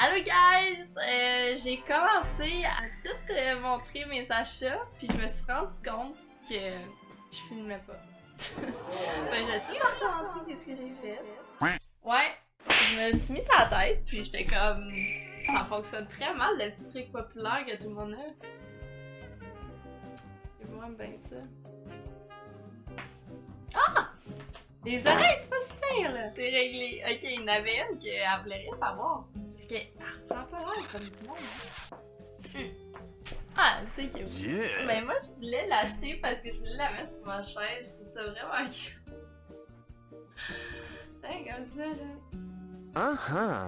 Allô guys! J'ai commencé à tout montrer mes achats, puis je me suis rendu compte que je filmais pas. J'ai tout recommencé qu'est-ce que j'ai fait. Ouais, je me suis mis à la tête, puis j'étais comme... Ça fonctionne très mal, le petit truc populaire que tout le monde a. Et moi, bien ça. Ah! Les oreilles, c'est pas super là! C'est réglé. Ok, il y en avait une qu'elle voulait rien savoir. Parce qu'elle reprend pas l'air comme du monde. Ah, c'est cute. Yeah. Ben moi, je voulais l'acheter parce que je voulais la mettre sur ma chaise. Je trouve ça vraiment cute. C'est comme ça là.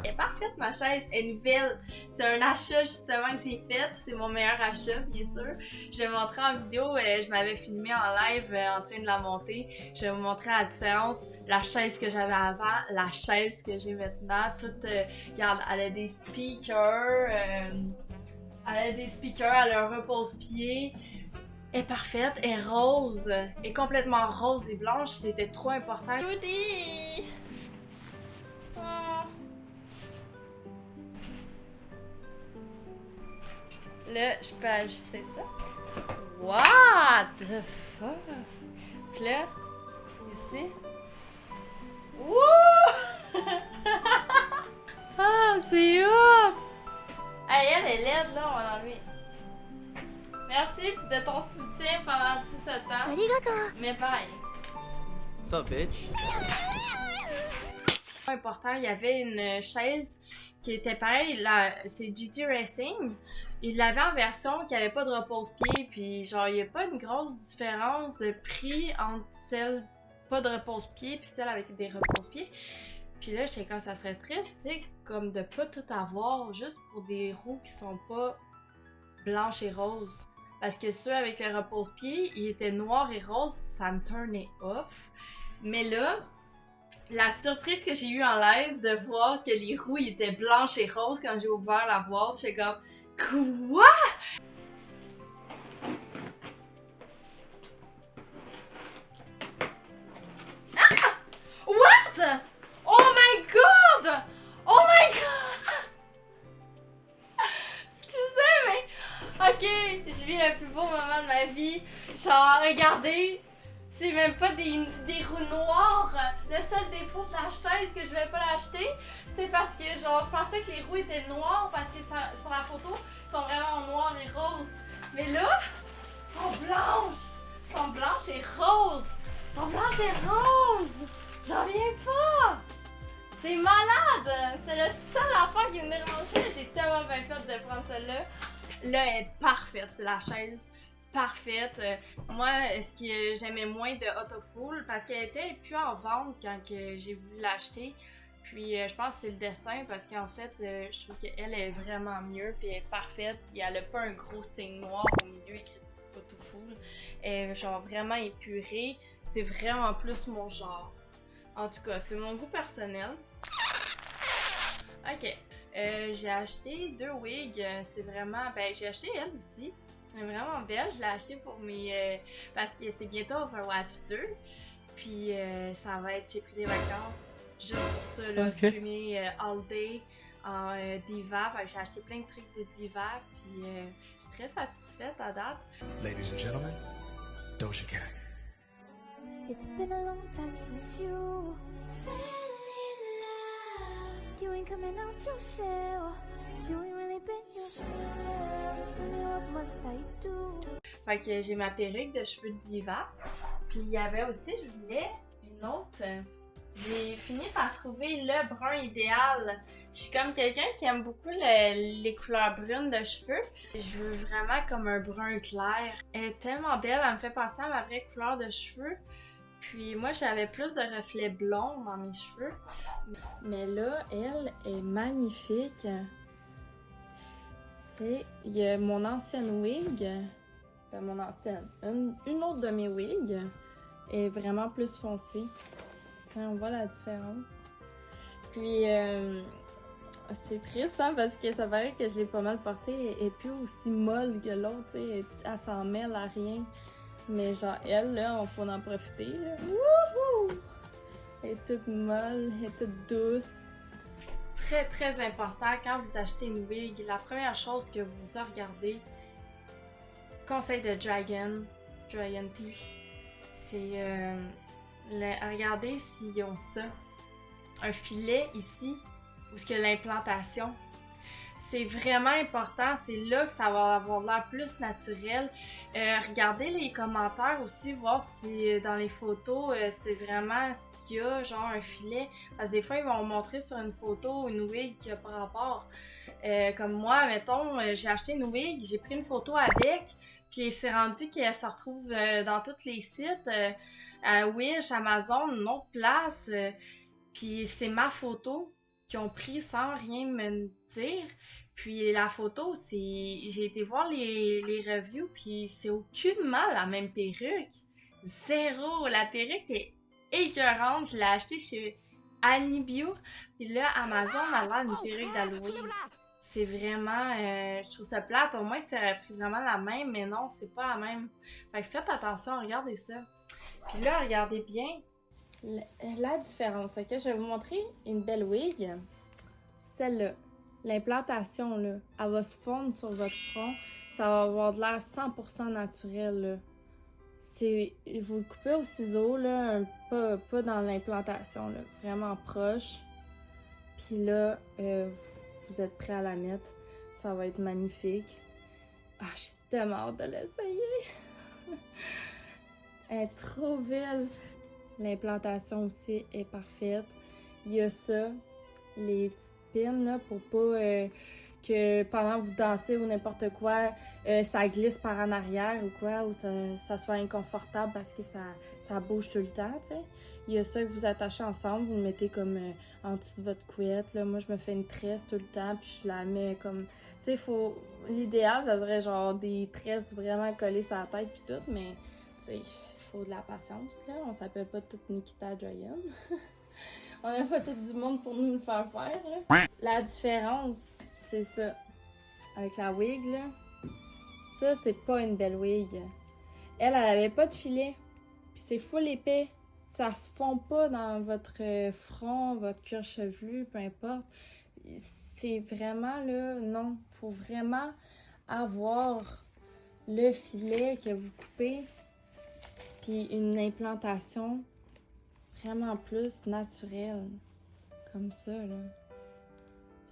Elle est parfaite ma chaise, elle est nouvelle. C'est un achat justement que j'ai fait, c'est mon meilleur achat bien sûr. Je vais vous montrer en vidéo, je m'avais filmé en live en train de la monter. Je vais vous montrer la différence, la chaise que j'avais avant, la chaise que j'ai maintenant. Toute, regarde, elle a des speakers, elle a un repose-pied. Elle est parfaite, elle est rose, elle est complètement rose et blanche, c'était trop important. Judy! Là, je peux ajuster ça. What the fuck? Puis là, ici. Wouh! Ah, c'est ouf! Hey, elle est laide, là, on va l'enlever. Merci de ton soutien pendant tout ce temps. Mais bye. What's up, bitch? Important, il y avait une chaise qui était pareille, là, c'est GT Racing. Il l'avait en version qui avait pas de repose-pied, puis genre il y a pas une grosse différence de prix entre celle pas de repose-pied puis celle avec des repose-pieds. Puis là, j'étais comme ça serait triste, tu sais, comme de pas tout avoir juste pour des roues qui sont pas blanches et roses. Parce que ceux avec les repose-pieds, ils étaient noirs et roses, ça me turnait off. Mais là, la surprise que j'ai eue en live de voir que les roues étaient blanches et roses quand j'ai ouvert la boîte, j'étais comme quoi? Ah! What? Oh my god! Oh my god! Excusez, mais... Ok, je vis le plus beau moment de ma vie. Genre, regardez, c'est même pas des roues noires. Le seul défaut de la chaise que je voulais pas l'acheter, c'était parce que genre je pensais que les roues étaient noires parce que sur la photo, ils sont vraiment noirs et roses. Mais là, ils sont blanches. Ils sont blanches et roses. Ils sont blanches et roses. J'en reviens pas. C'est malade. C'est le seul affaire qui me dérangeait. J'ai tellement bien fait de prendre celle-là. Là, elle est parfaite. C'est la chaise parfaite. Moi, ce que j'aimais moins de Autofool, parce qu'elle était plus en vente quand j'ai voulu l'acheter. Puis je pense que c'est le dessin parce qu'en fait, je trouve qu'elle est vraiment mieux, puis elle est parfaite, puis elle a pas un gros signe noir au milieu écrit Autofool. Elle est genre vraiment épurée, c'est vraiment plus mon genre. En tout cas, c'est mon goût personnel. Ok, j'ai acheté 2 wigs, c'est vraiment... Ben, j'ai acheté elle aussi. Elle est vraiment belle, je l'ai acheté pour mes... parce que c'est bientôt Overwatch 2. Puis ça va être, j'ai pris des vacances juste pour ça, là, Okay. streamer all day en Diva. J'ai acheté plein de trucs de Diva, puis je suis très satisfaite à date. Ladies and gentlemen, Doja Cat. It's been a long time since you fell in love. You ain't coming out your shell. You ain't really been yourself. What must I do? Fait que j'ai ma perruque de cheveux de Diva. Puis il y avait aussi, je voulais une autre. J'ai fini par trouver le brun idéal. Je suis comme quelqu'un qui aime beaucoup les couleurs brunes de cheveux. Je veux vraiment comme un brun clair. Elle est tellement belle, elle me fait penser à ma vraie couleur de cheveux. Puis moi, j'avais plus de reflets blonds dans mes cheveux. Mais là, elle est magnifique. Tu sais, il y a mon ancienne wig. Ben, mon ancienne. Une autre de mes wigs est vraiment plus foncée. Tiens, on voit la différence. Puis, c'est triste, hein, parce que ça paraît que je l'ai pas mal portée. Elle est plus aussi molle que l'autre, tu sais. Elle s'en mêle à rien. Mais genre, elle, là, on faut en profiter, là. Wouhou! Elle est toute molle, elle est toute douce. très très important quand vous achetez une wig, la première chose que vous regardez, conseil de Dragon Tea, c'est regarder s'ils ont ça. Un filet ici, ou ce que l'implantation. C'est vraiment important, c'est là que ça va avoir l'air plus naturel. Regardez les commentaires aussi, voir si dans les photos, c'est vraiment ce qu'il y a, genre un filet. Parce que des fois, ils vont montrer sur une photo une wig qui a pas rapport. Comme moi, mettons, j'ai acheté une wig, j'ai pris une photo avec, puis c'est rendu qu'elle se retrouve dans tous les sites, à Wish, Amazon, une autre place. Puis c'est ma photo qu'ils ont pris sans rien me dire. Puis la photo, j'ai été voir les reviews, puis c'est aucunement la même perruque. Zéro! La perruque est écœurante. Je l'ai achetée chez Annie Bio. Puis là, Amazon a l'air d'une perruque d'Halloween. C'est vraiment... je trouve ça plate. Au moins, ça aurait pris vraiment la même, mais non, c'est pas la même. Fait que faites attention, regardez ça. Puis là, regardez bien la différence. Ok, je vais vous montrer une belle wig. Celle-là. L'implantation, là, elle va se fondre sur votre front. Ça va avoir de l'air 100% naturel, là. Vous le coupez au ciseau, là, pas dans l'implantation, là. Vraiment proche. Puis là, vous êtes prêt à la mettre. Ça va être magnifique. Ah, j'ai tellement hâte de l'essayer. Elle est trop belle. L'implantation aussi est parfaite. Il y a ça, les petites pins là, pour pas que pendant que vous dansez ou n'importe quoi, ça glisse par en arrière ou quoi, ou ça soit inconfortable parce que ça bouge tout le temps, tu sais. Il y a ça que vous attachez ensemble, vous le mettez comme en dessous de votre couette, là. Moi, je me fais une tresse tout le temps, puis je la mets comme... Tu sais, l'idéal, ça serait genre des tresses vraiment collées sur la tête puis tout, mais, tu sais, il faut de la patience, là. On s'appelle pas toute Nikita Dragon. On n'a pas tout du monde pour nous le faire faire, là. La différence, c'est ça. Avec la wig, là. Ça, c'est pas une belle wig. Elle avait pas de filet. Puis c'est full épais. Ça se fond pas dans votre front, votre cuir chevelu, peu importe. C'est vraiment, là, non. Faut vraiment avoir le filet que vous coupez. Puis une implantation vraiment plus naturelle. Comme ça, là.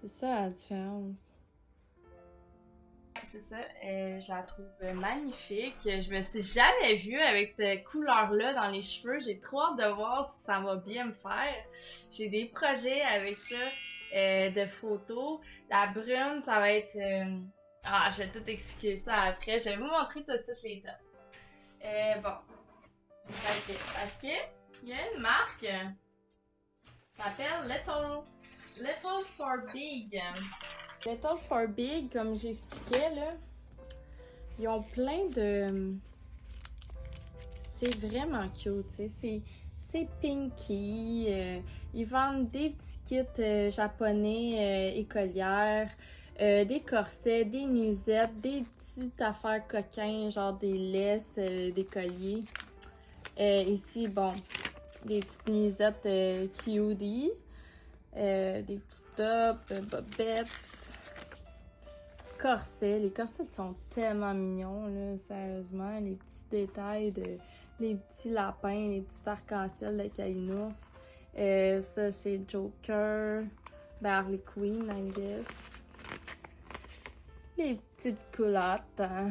C'est ça la différence. C'est ça, je la trouve magnifique. Je me suis jamais vue avec cette couleur-là dans les cheveux. J'ai trop hâte de voir si ça va bien me faire. J'ai des projets avec ça, de photos. La brune, ça va être... je vais tout expliquer ça après. Je vais vous montrer toutes les tops. Bon. Parce que il y a une marque, ça s'appelle Little for Big. Little for Big, comme j'expliquais, là, ils ont plein de... C'est vraiment cute, tu sais, c'est Pinky. Ils vendent des petits kits japonais écolières, des corsets, des nuisettes, des petites affaires coquins, genre des laisses, des colliers. Ici, bon, des petites nuisettes cutie, des petits tops, bobettes, corsets. Les corsets sont tellement mignons, là, sérieusement. Les petits détails les petits lapins, les petits arcs-en-ciel de Kalinours. Ça, c'est Joker, Harley Quinn, I guess. Les petites culottes. Hein.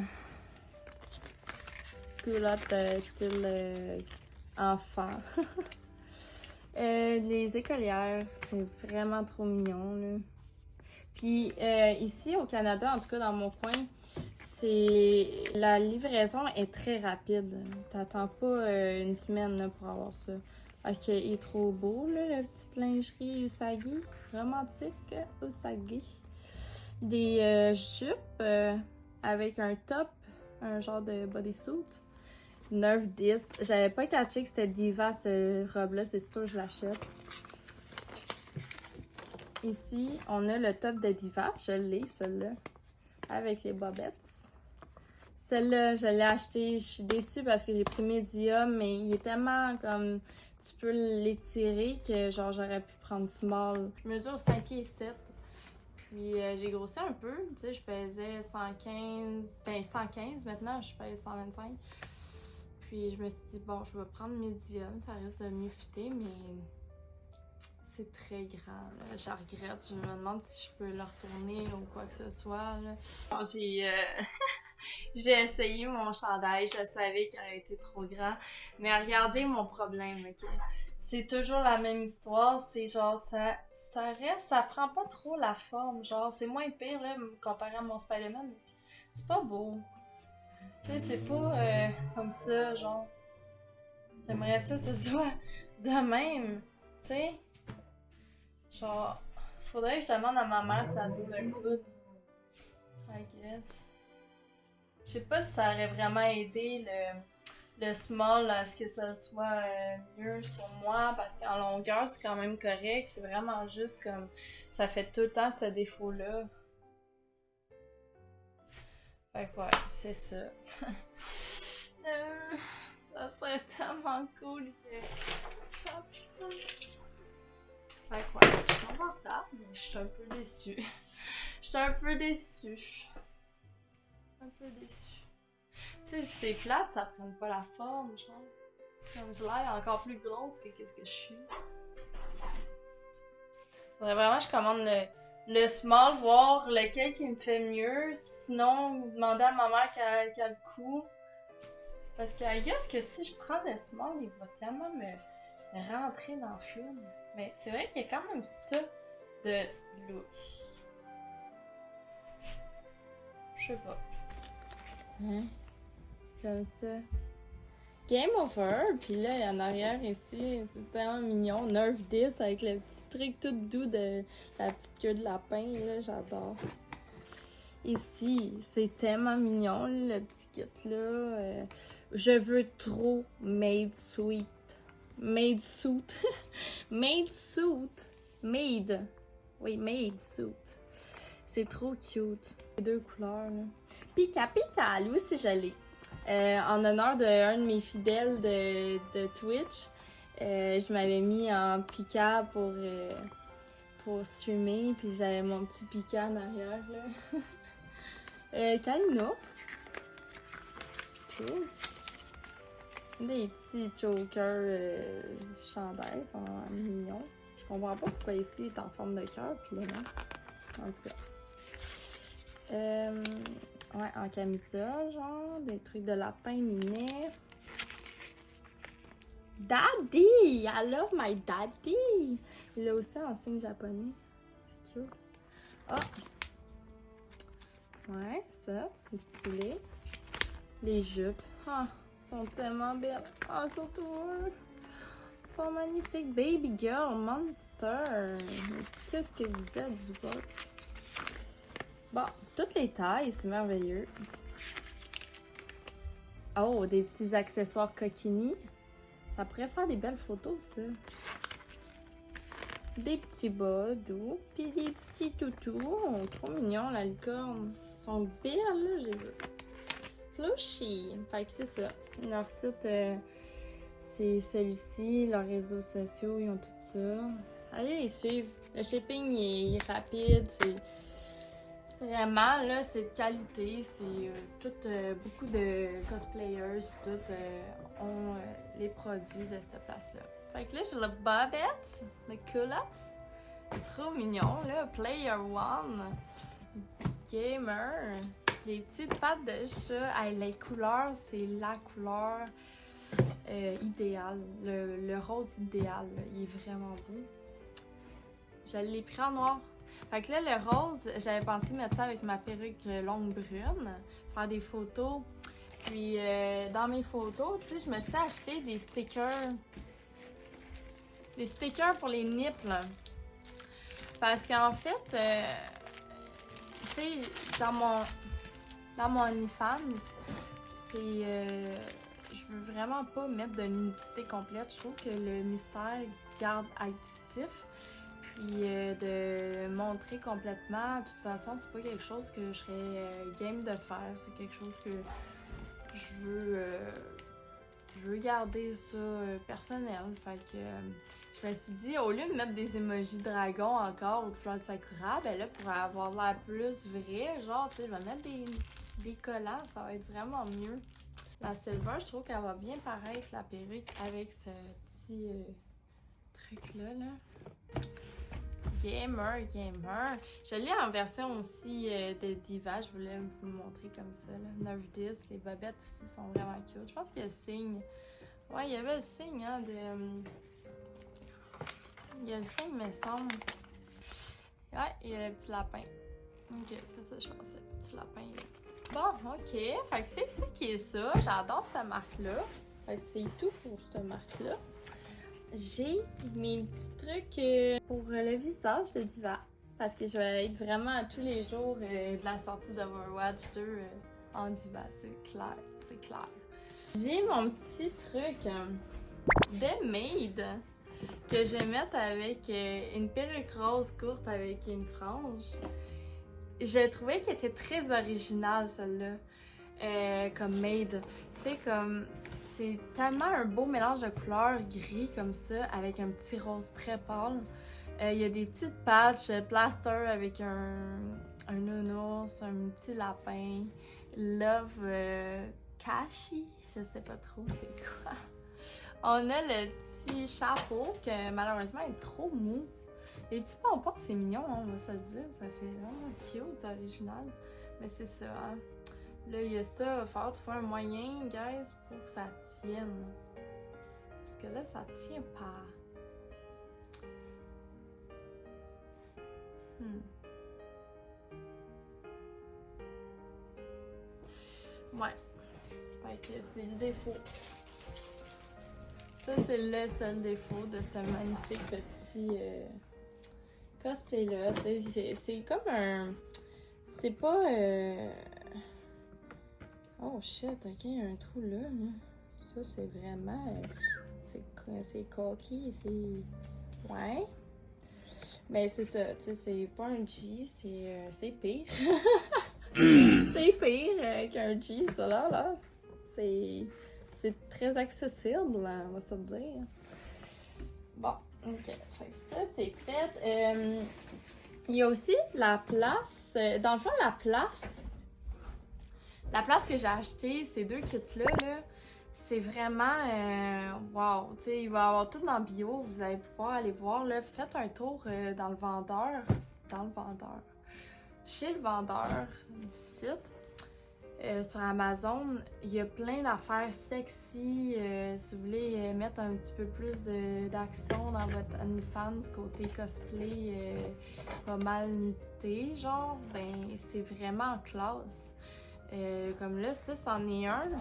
Culottes style enfant. Les écolières, c'est vraiment trop mignon, là. Puis ici au Canada, en tout cas dans mon coin, la livraison est très rapide. T'attends pas une semaine là, pour avoir ça. Ok, il est trop beau, là, la petite lingerie Usagi. Romantique Usagi. Des jupes avec un top, un genre de bodysuit. 9-10. J'avais pas catché que c'était Diva, cette robe-là. C'est sûr que je l'achète. Ici, on a le top de Diva. Je l'ai, celle-là. Avec les bobettes. Celle-là, je l'ai achetée. Je suis déçue parce que j'ai pris Medium, mais il est tellement comme... Tu peux l'étirer que genre j'aurais pu prendre small. Je mesure 5 pieds 7. Puis j'ai grossi un peu, tu sais, je pesais 115, maintenant je pèse 125. Puis je me suis dit, bon, je vais prendre médium, ça risque de mieux fitter, mais c'est très grand, là. Je regrette, je me demande si je peux le retourner ou quoi que ce soit, là. J'ai essayé mon chandail, je savais qu'il aurait été trop grand, mais regardez mon problème, ok? C'est toujours la même histoire, c'est genre, ça reste, ça prend pas trop la forme, genre, c'est moins pire, là, comparé à mon Spider-Man, mais c'est pas beau. Tu sais, c'est pas comme ça, genre. J'aimerais ça, ce soit de même, tu sais. Genre, faudrait que je demande à ma mère si elle veut le coude. I guess. Je sais pas si ça aurait vraiment aidé le small à ce que ça soit mieux sur moi, parce qu'en longueur c'est quand même correct, c'est vraiment juste comme ça fait tout le temps ce défaut-là. Fait que ouais, c'est ça. Ça serait tellement cool que ça passe. Fait que ouais, je suis en retard, mais je suis un peu déçue. Je suis un peu déçue. Un peu déçue. Tu sais, c'est plate, ça prend pas la forme, genre. C'est comme je l'air encore plus grosse que qu'est-ce que je suis. Faudrait vraiment que je commande le small, voir lequel qui me fait mieux. Sinon, demander à ma mère qu'elle le coud. Parce que, I guess que si je prends le small, il va tellement me rentrer dans le film. Mais c'est vrai qu'il y a quand même ça de lousse. Je sais pas. Hein? Comme ça. Game over! Puis là, en arrière ici, c'est tellement mignon. Nerf 10 avec le petit truc tout doux de la petite queue de lapin, là, j'adore. Ici, c'est tellement mignon, le petit kit là. Je veux trop Made Suit. Made Suit. Made Suit. Made. Oui, Made Suit. C'est trop cute. Les deux couleurs, là. Pika Pika, lui aussi je l'ai. En honneur d'un de mes fidèles de Twitch, je m'avais mis en Pika pour streamer, puis j'avais mon petit Pika en arrière, là. Kalinours. Cute. Des petits chokers chandails, sont mignons. Je comprends pas pourquoi ici il est en forme de cœur, puis là non. En tout cas. Ouais, en camisole, genre, des trucs de lapin minet. Daddy! I love my daddy! Il a aussi un signe japonais. C'est cute. Oh! Ouais, ça, c'est stylé. Les jupes. Ah, sont tellement belles. Ah, surtout eux. Ils sont magnifiques. Baby girl, monster. Qu'est-ce que vous êtes, vous autres? Bon, toutes les tailles, c'est merveilleux. Oh, des petits accessoires coquini. Ça pourrait faire des belles photos, ça. Des petits bas doux, puis des petits toutous. Oh, trop mignons, la licorne. Ils sont belles, là, j'ai vu. Plushy. Fait que c'est ça. Leur site, c'est celui-ci. Leurs réseaux sociaux, ils ont tout ça. Allez les suivre. Le shipping, il est rapide, c'est... Vraiment, là, c'est de qualité, c'est beaucoup de cosplayers tout ont les produits de cette place-là. Fait que là, j'ai le bobette, le culottes, trop mignon, là, Player One, Gamer, les petites pattes de chat, hey, les couleurs, c'est la couleur idéale, le rose idéal, là, il est vraiment beau. Je l'ai pris en noir. Fait que là, le rose, j'avais pensé mettre ça avec ma perruque longue brune, faire des photos. Puis, dans mes photos, tu sais, je me suis acheté des stickers. Des stickers pour les nipples. Parce qu'en fait, tu sais, dans mon OnlyFans, c'est... je veux vraiment pas mettre de nudité complète. Je trouve que le mystère garde actif. Puis de montrer complètement, de toute façon, c'est pas quelque chose que je serais game de faire. C'est quelque chose que je veux je veux garder ça personnel. Fait que je me suis dit, au lieu de mettre des emojis dragon encore ou de fleurs de sakura, ben là, pour avoir l'air plus vrai, genre, tu sais, je vais mettre des collants, ça va être vraiment mieux. La silver, je trouve qu'elle va bien paraître, la perruque, avec ce petit truc-là, là. Gamer. Je l'ai en version aussi de Diva, je voulais vous le montrer comme ça, là. 9-10, les bobettes aussi sont vraiment cute. Je pense qu'il y a le signe. Ouais, il y avait le signe, hein, il y a le signe, me semble. Ouais, il y a le petit lapin. Ok, c'est ça, je pensais. Le petit lapin, là. Bon, ok. Fait que c'est ça qui est ça. J'adore cette marque-là. Fait que c'est tout pour cette marque-là. J'ai mes petits trucs pour le visage de Diva. Parce que je vais être vraiment tous les jours de la sortie d'Overwatch 2 en Diva. C'est clair, c'est clair. J'ai mon petit truc de Maid que je vais mettre avec une perruque rose courte avec une frange. Je trouvais qu'elle était très originale, celle-là, comme Maid. Tu sais, comme, c'est tellement un beau mélange de couleurs gris comme ça, avec un petit rose très pâle. Il y a des petites patchs plaster avec un nounours, un petit lapin, Love Kashi, je sais pas trop c'est quoi. On a le petit chapeau que malheureusement est trop mou. Les petits pompons, c'est mignon, hein, on va se le dire. Ça fait vraiment cute, original. Mais c'est ça, hein. Là, il y a ça, il va falloir trouver un moyen, guys, pour que ça tienne. Parce que là, ça tient pas. Ouais. Fait que c'est le défaut. Ça, c'est le seul défaut de ce magnifique petit cosplay-là. C'est comme un... C'est pas... Oh shit, ok, il y a un trou là. Ça, c'est vraiment... C'est coquille, c'est... Ouais. Mais c'est ça, tu sais, c'est pas un G, c'est pire. C'est pire qu'un G, ça là. C'est très accessible, on va se le dire. Bon, ok. Fait que ça, c'est fait. Il y a aussi la place. Dans le fond, la place que j'ai acheté, ces deux kits-là, là, c'est vraiment... wow! Tu sais, il va y avoir tout dans bio. Vous allez pouvoir aller voir. Là, faites un tour dans le vendeur. Chez le vendeur du site. Sur Amazon, il y a plein d'affaires sexy. Si vous voulez mettre un petit peu plus d'action dans votre OnlyFans côté cosplay, pas mal nudité, genre, ben c'est vraiment classe. Comme là, ça, c'en est un.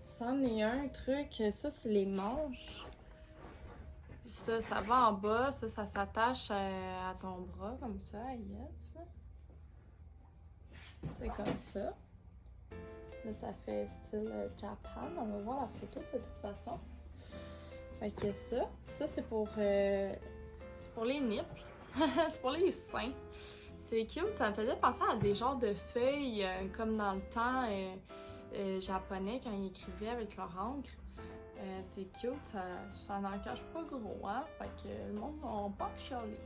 C'en est un truc. Ça, c'est les manches. Ça va en bas. Ça s'attache à ton bras, comme ça, yes. C'est comme ça. Là, ça fait style Japan. On va voir la photo de toute façon. Fait que ça c'est pour les nipples. C'est pour les seins. C'est cute. Ça me faisait penser à des genres de feuilles comme dans le temps japonais quand ils écrivaient avec leur encre. C'est cute. Ça n'en cache pas gros, hein. Fait que le monde n'a pas chialé.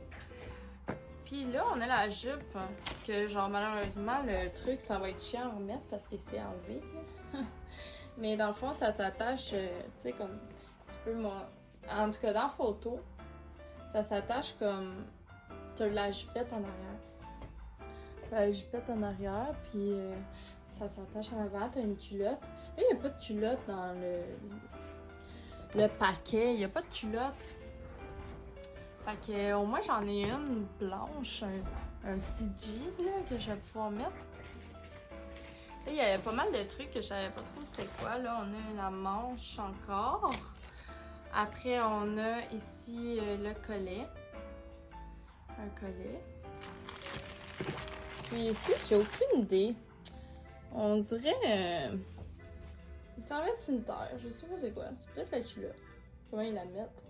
Puis là, on a la jupe, que genre malheureusement, le truc, ça va être chiant à remettre parce qu'il s'est enlevé. Mais dans le fond, ça s'attache, tu sais, comme un petit peu en tout cas, dans la photo, ça s'attache comme... T'as la jupette en arrière. Puis ça s'attache en avant, t'as une culotte. Là, il n'y a pas de culotte dans le paquet, il n'y a pas de culotte. Fait que au moins j'en ai une blanche, un petit jean là, que je vais pouvoir mettre. Là, il y avait pas mal de trucs que je savais pas trop c'était quoi. Là, on a la manche encore. Après, on a ici le collet. Un collet. Puis ici, j'ai aucune idée. On dirait... une serviette sanitaire. Je sais pas c'est quoi. C'est peut-être la culotte. Comment ils la mettent?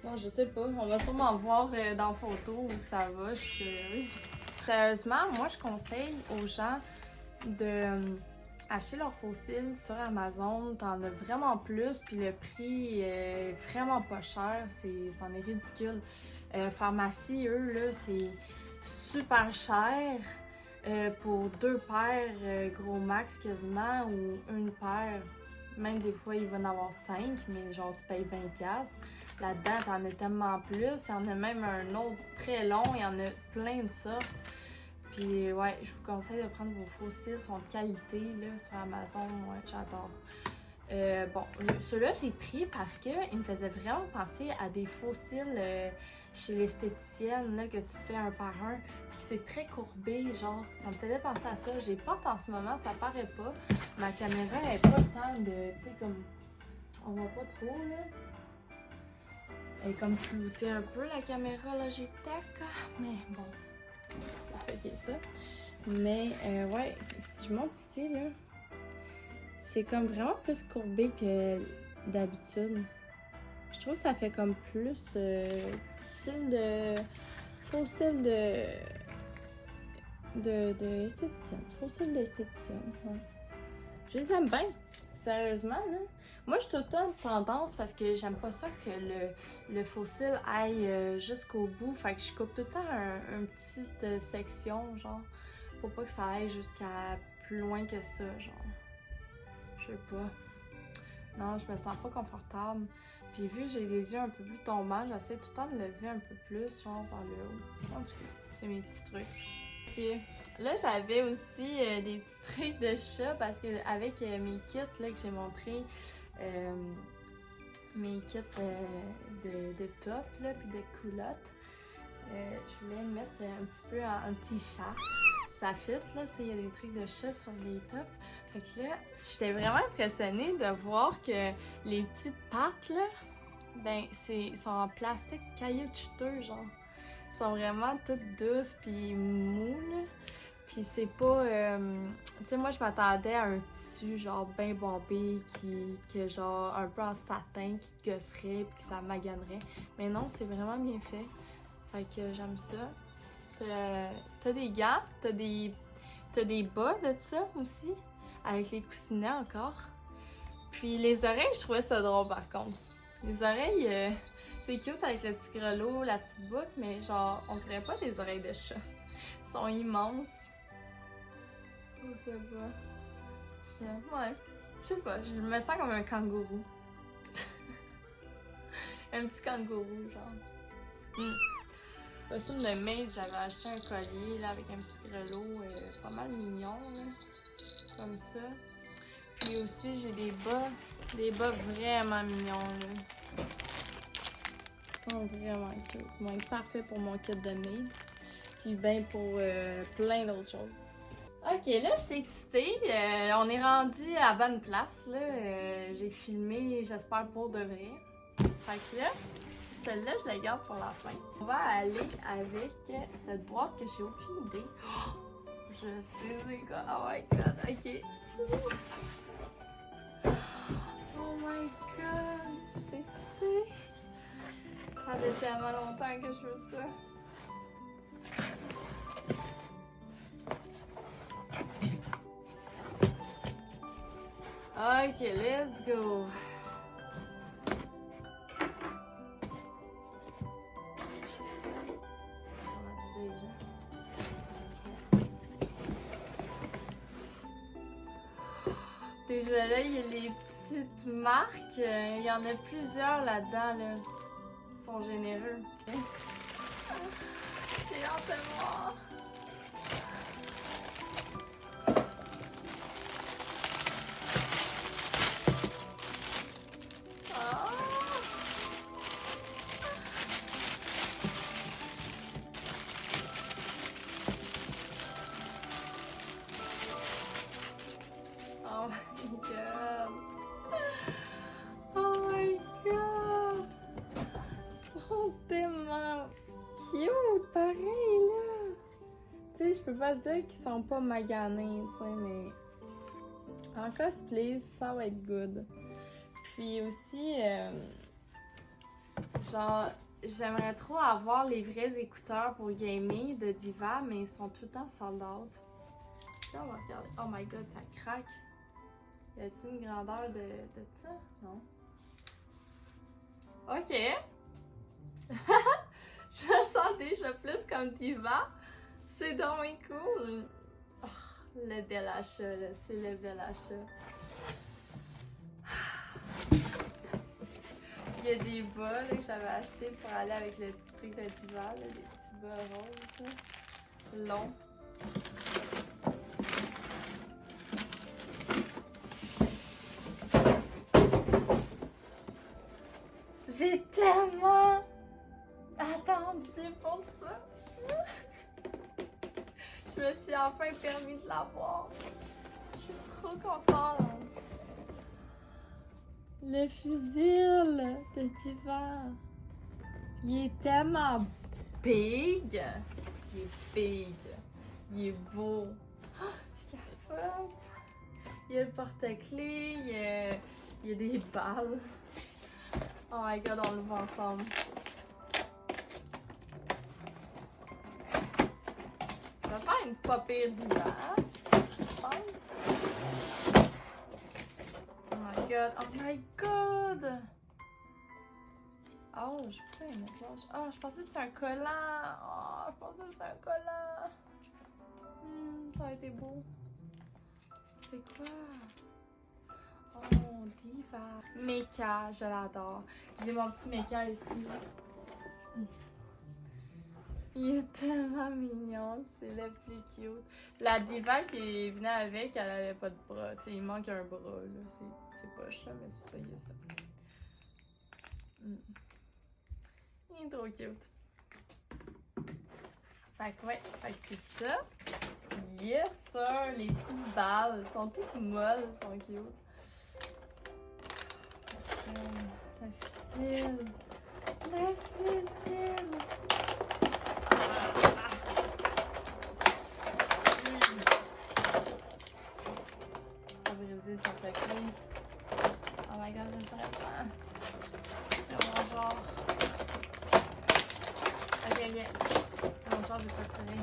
Non, je sais pas. On va sûrement voir dans la photo où ça va. Je suis curieuse. Sérieusement, moi, je conseille aux gens de acheter leurs fossiles sur Amazon, t'en as vraiment plus, puis le prix est vraiment pas cher, c'en est ridicule. Pharmacie, eux, là, c'est super cher pour 2 paires gros max quasiment, ou une paire. Même des fois, il va en avoir 5, mais genre tu payes 20$. Là-dedans, t'en as tellement plus. Il y en a même un autre très long, il y en a plein de sortes. Puis ouais, je vous conseille de prendre vos fossiles, sont de qualité là, sur Amazon, ouais, j'adore. Bon, ceux-là, j'ai pris parce qu'il me faisait vraiment penser à des fossiles chez l'esthéticienne, là, que tu te fais un par un. Puis c'est très courbé, genre, ça me faisait penser à ça. J'ai porte en ce moment, ça paraît pas. Ma caméra est pas tant de, tu sais, comme, on voit pas trop, là. Elle est comme floutée un peu, la caméra, là, j'ai tac, mais bon, c'est ça qui est ça. Mais, ouais, si je monte ici, là, c'est comme vraiment plus courbé que d'habitude. Je trouve que ça fait comme plus fossile de esthéticienne. Fossile d'esthéticienne, ouais. Je les aime bien, sérieusement, là. Moi, je suis tout le temps tendance parce que j'aime pas ça que le fossile aille jusqu'au bout. Fait que je coupe tout le temps une petite section, genre, pour pas que ça aille jusqu'à plus loin que ça, genre. Je sais pas. Non, je me sens pas confortable. Puis vu que j'ai les yeux un peu plus tombants, j'essaie tout le temps de lever un peu plus, genre vers le haut. En tout cas, c'est mes petits trucs. Ok. Là, j'avais aussi des petits trucs de chat parce que avec mes kits là, que j'ai montré, mes kits de top là, puis de culottes, je voulais mettre un petit peu un petit chat. Ça fit, là, il y a des trucs de chat sur les tops. Fait que là, j'étais vraiment impressionnée de voir que les petites pattes, là, ben, sont en plastique caoutchouteux, genre. Ils sont vraiment toutes douces puis mous, là. Puis c'est pas... tu sais, moi, je m'attendais à un tissu, genre, bien bombé, que genre, un peu en satin, qui gosserait puis que ça maganerait. Mais non, c'est vraiment bien fait. Fait que j'aime ça. T'as des gants, t'as des bas de ça aussi, avec les coussinets encore. Puis les oreilles, je trouvais ça drôle par contre. Les oreilles, c'est cute avec le petit grelot, la petite boucle, mais genre, on dirait pas des oreilles de chat. Elles sont immenses. Je sais pas. Ouais, je sais pas, je me sens comme un kangourou. Un petit kangourou, genre. Costume de maid, j'avais acheté un collier là, avec un petit grelot pas mal mignon, là, comme ça. Puis aussi, j'ai des bas vraiment mignons. Là. Ils sont vraiment cute. Ils vont être parfaits pour mon kit de maid. Puis ben pour plein d'autres choses. Ok, là, je suis excitée. On est rendu à bonne place. Là. J'ai filmé, j'espère, pour de vrai. Fait que là, celle-là, je la garde pour la fin. On va aller avec cette boîte que j'ai aucune idée. Oh, je sais c'est quoi. Oh my god, ok. Oh my god, je suis excitée. Ça fait tellement longtemps que je veux ça. Ok, let's go. Déjà là, il y a les petites marques. Il y en a plusieurs là-dedans. Là. Ils sont généreux. J'ai hâte de voir. Oh my god. Oh my god. Ils sont tellement cute, pareil là. Tu sais, je peux pas dire qu'ils sont pas maganés, tu sais, mais en cosplay, ça va être good. Puis aussi, genre, j'aimerais trop avoir les vrais écouteurs pour gamer de Diva, mais ils sont tout le temps sold out. Là, on va regarder. Oh my god, ça craque. Y a-t-il une grandeur de ça? Non. Ok. Je me sens déjà plus comme diva. C'est donc cool. Oh, le bel achat, là. C'est le bel achat. Il y a des bas là, que j'avais achetés pour aller avec le petit truc de diva, là, des petits bas roses, là, longs. J'ai tellement attendu pour ça. Je me suis enfin permis de l'avoir. Je suis trop contente. Le fusil de diva. Il est tellement big. Il est big. Il est beau. Oh, tu capotes. Il y a le porte-clés. Il y a des balles. Oh my god, on l'ouvre ensemble. On va faire une pas pire d'hiver, je pense. Oh my god, oh my god! Oh, je peux pas mettre là. Oh, je pensais que c'était un collant. Oh, je pensais que c'était un collant. Ça a été beau. C'est quoi? Oh, diva. Mecha, je l'adore. J'ai mon petit mecha ici. Il est tellement mignon, c'est le plus cute. La diva qui venait avec, elle avait pas de bras. Tu sais, il manque un bras, là. C'est poche, là, mais c'est ça, il est ça. Il est trop cute. Fait que ouais, fait que c'est ça. Yes, sir! Les petites balles sont toutes molles, sont cute. Le fusil. Le fusil. On va briser le porte-clés. Oh my god, c'est intéressant. C'est vraiment genre. Ok. Mon char, je vais pas tirer.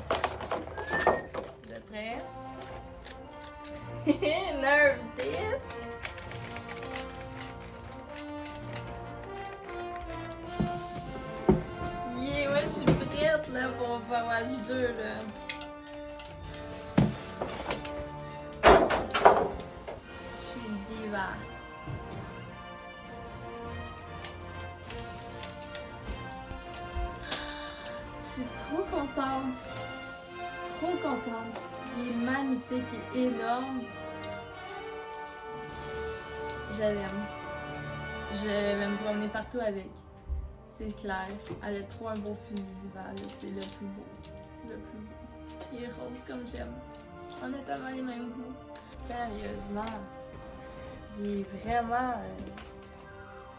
Vous êtes prêts? Nerve this! Yeah, ouais, je suis prête là pour faire match 2 là. Je suis une diva. Je suis trop contente. Trop contente. Il est magnifique, il est énorme. Je l'aime. Je vais me promener partout avec. C'est clair. Elle a trop un beau fusil d'hiver. C'est le plus beau. Le plus beau. Il est rose comme j'aime. On a tellement les mêmes goûts. Sérieusement. Il est vraiment...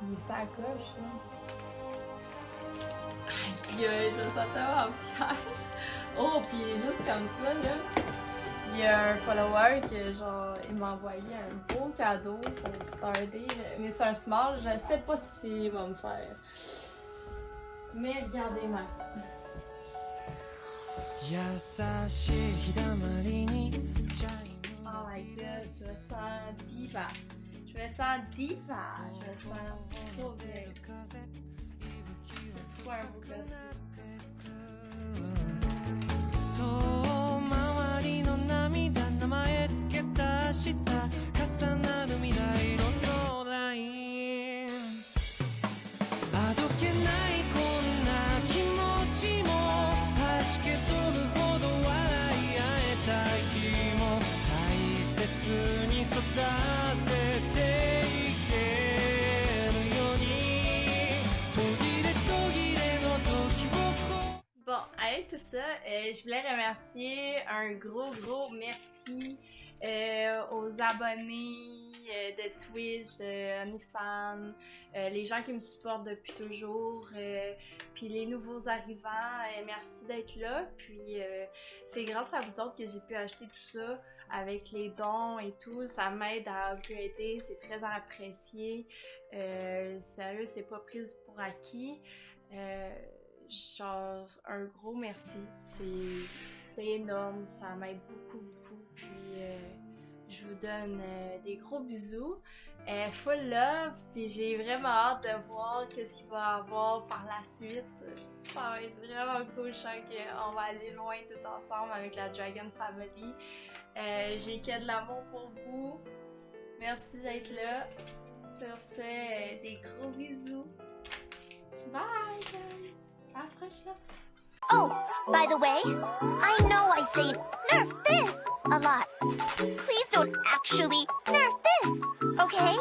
il est sacoche, là. Aïe, je me sens tellement fière. Oh, pis juste comme ça, là. Il y a un follower que, genre, il m'a envoyé un beau cadeau pour Starday. Mais c'est un small, je sais pas s'il va me faire. Mais regardez-moi ça. Oh my god, je me sens diva. Je me sens diva. Je me sens trop bien. C'est trop un beau gosse. Bon, avec tout ça, je voulais remercier un gros merci aux abonnés de Twitch, de OnlyFans, les gens qui me supportent depuis toujours, puis les nouveaux arrivants, merci d'être là. Puis c'est grâce à vous autres que j'ai pu acheter tout ça avec les dons et tout. Ça m'aide à upgrader, c'est très apprécié. Sérieux, c'est pas prise pour acquis. Genre, un gros merci. C'est énorme, ça m'aide beaucoup. Puis, je je vous donne des gros bisous. Full love, puis j'ai vraiment hâte de voir qu'est-ce qu'il va y avoir par la suite. Ça va être vraiment cool, je sens qu'on va aller loin tout ensemble avec la Dragon Family. J'ai que de l'amour pour vous. Merci d'être là. Sur ce, des gros bisous. Bye guys! À la prochaine! Oh, by the way, I know I say nerf this a lot. Please don't actually nerf this, okay?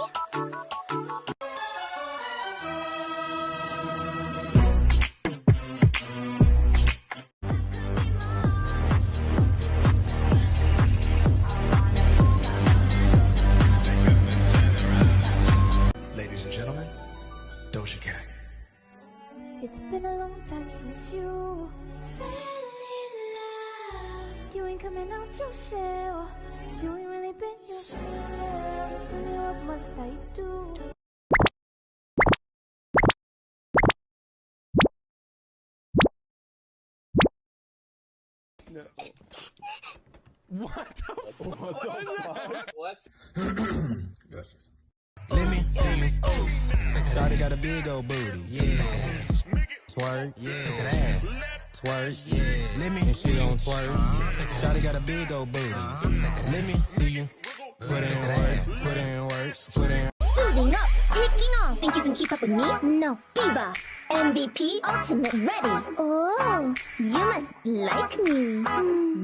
Ladies and gentlemen, Doja Cat. It's been a long time since you fell in love. You ain't coming out your shell. You ain't really been yourself. Tell me what must I do? Let me see you. Shawty got a big old booty. Yeah. Twerk. Yeah. Take that ass. Twerk. Yeah. Let me. And she gon' twerk. Shawty got a big old booty. Let me see you. Put in work. Put in work. Put in. Suiting up, taking off. Think you can keep up with me? No. Diva, MVP, ultimate, ready. Oh, you must like me.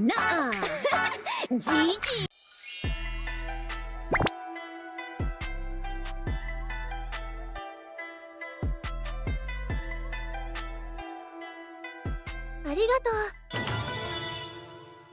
Nuh-uh. GG. ありがとう。